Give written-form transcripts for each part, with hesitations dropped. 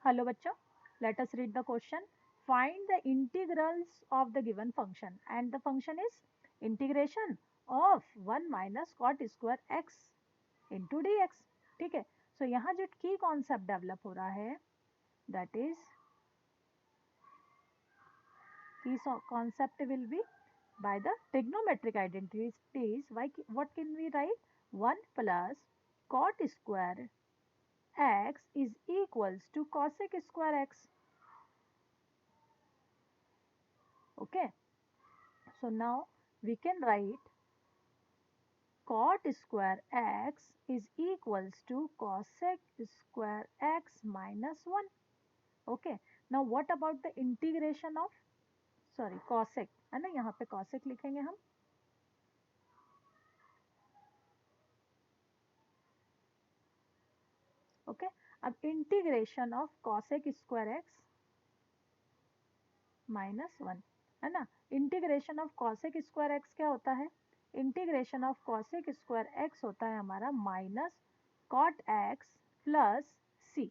Hello bachcho, let us read the question. Find the integrals of the given function and the function is integration of 1 minus cot square x into dx. ठीक है, so यहाँ जो की concept develop हो रहा है that is key concept will be by the trigonometric identities. What can we write? 1 plus cot square x is equals to cosec square x. Okay, so now we can write cot square x is equals to cosec square x minus 1. Okay, now what about the integration of cosec है ना, यहाँ पे cosec लिखेंगे हम. Okay, अब integration of cosec square x minus 1 है ना. Integration of cosec square x क्या होता है? Integration of cosec square x होता है हमारा minus cot x plus c,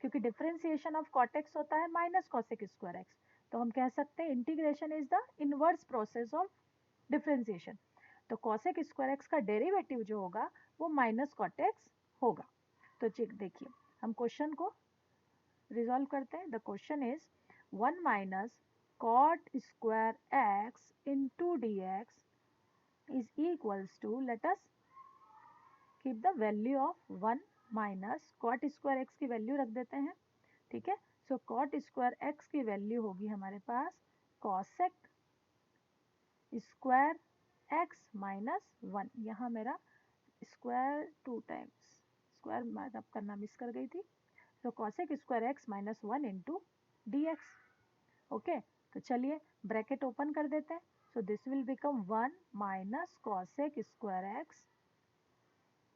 क्योंकि डिफरेंशिएशन ऑफ cot x होता है माइनस cosec स्क्वायर x, तो हम कह सकते हैं integration is the inverse process of differentiation. तो cosec स्क्वायर x का डेरिवेटिव जो होगा वो माइनस cot x होगा. तो देखिए हम क्वेश्चन को रिजॉल्व करते हैं. The question is 1 minus cot square x into d x is equals to, let us keep the value of 1 minus cot square x की वैल्यू रख देते हैं. ठीक है, सो cot स्क्वायर x की वैल्यू होगी हमारे पास cosec स्क्वायर x माइनस 1. यहाँ मेरा स्क्वायर 2 टाइम्स स्क्वायर मार्कअप करना मिस कर गई थी. तो cosec square x minus 1 into d x. Okay, तो चलिए ब्रैकेट ओपन कर देते हैं. So this will become 1 minus cosec square x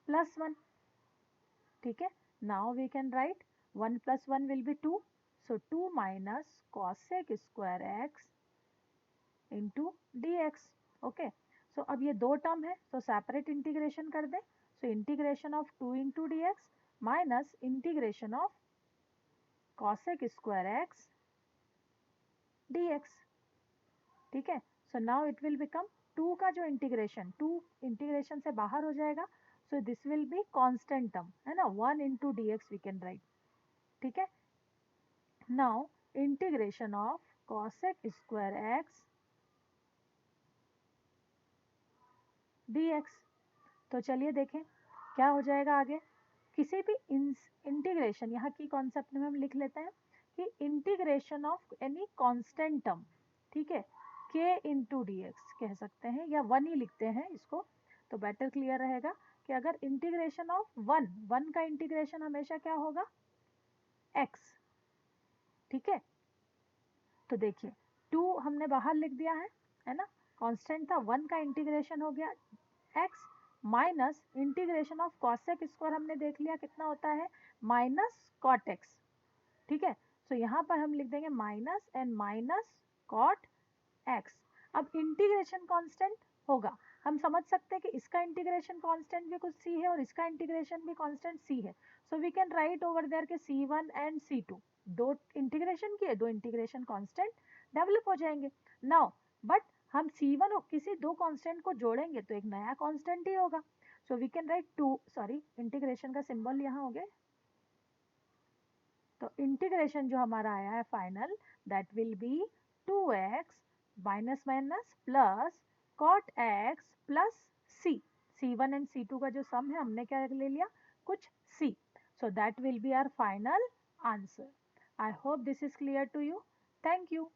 plus 1. ठीक है, now we can write 1 plus 1 will be 2, so 2 minus cosec square x into d x. Okay, so अब ये दो टर्म है, सो सेपरेट इंटीग्रेशन कर दे. So integration of 2 into d x minus integration of cosec square x dx. ठीक है, so now it will become 2 का जो इंटीग्रेशन 2 इंटीग्रेशन से बाहर हो जाएगा, so this will be constant term है ना, 1 into d x we can write. ठीक है, now integration of cosec square x dx. तो चलिए देखें क्या हो जाएगा आगे. किसी भी इंटीग्रेशन, यहाँ की कॉन्सेप्ट में हम लिख लेते हैं कि integration of any constant term, ठीक है, k इंटू डी एक्स कह सकते हैं या 1 ही लिखते हैं इसको, तो बेटर क्लियर रहेगा कि अगर इंटीग्रेशन ऑफ 1 का इंटीग्रेशन हमेशा क्या होगा, x. ठीक है, तो देखिए 2 हमने बाहर लिख दिया है ना, कांस्टेंट था, 1 का इंटीग्रेशन हो गया x minus integration of cosec square हमने देख लिया कितना होता है, माइनस cot x. ठीक है, सो यहाँ पर हम लिख देंगे minus and minus cot x. अब इंटीग्रेशन कांस्टेंट होगा, हम समझ सकते हैं कि इसका इंटीग्रेशन कांस्टेंट भी कुछ c है और इसका इंटीग्रेशन भी कांस्टेंट c है. So we can write over there के c1 एंड c2, दो इंटीग्रेशन किए, दो इंटीग्रेशन कांस्टेंट डेवलप हो जाएंगे. नाउ बट हम c1 और किसी दो कांस्टेंट को जोड़ेंगे तो एक नया कांस्टेंट ही होगा. So we can write 2, integration का सिंबल यहाँ हो गया. तो इंटीग्रेशन जो हमारा आया है final, that will be 2x minus minus plus cot x plus c. c1 and c2 का जो सम है हमने क्या ले लिया, कुछ c. So that will be our final answer. I hope this is clear to you. Thank you.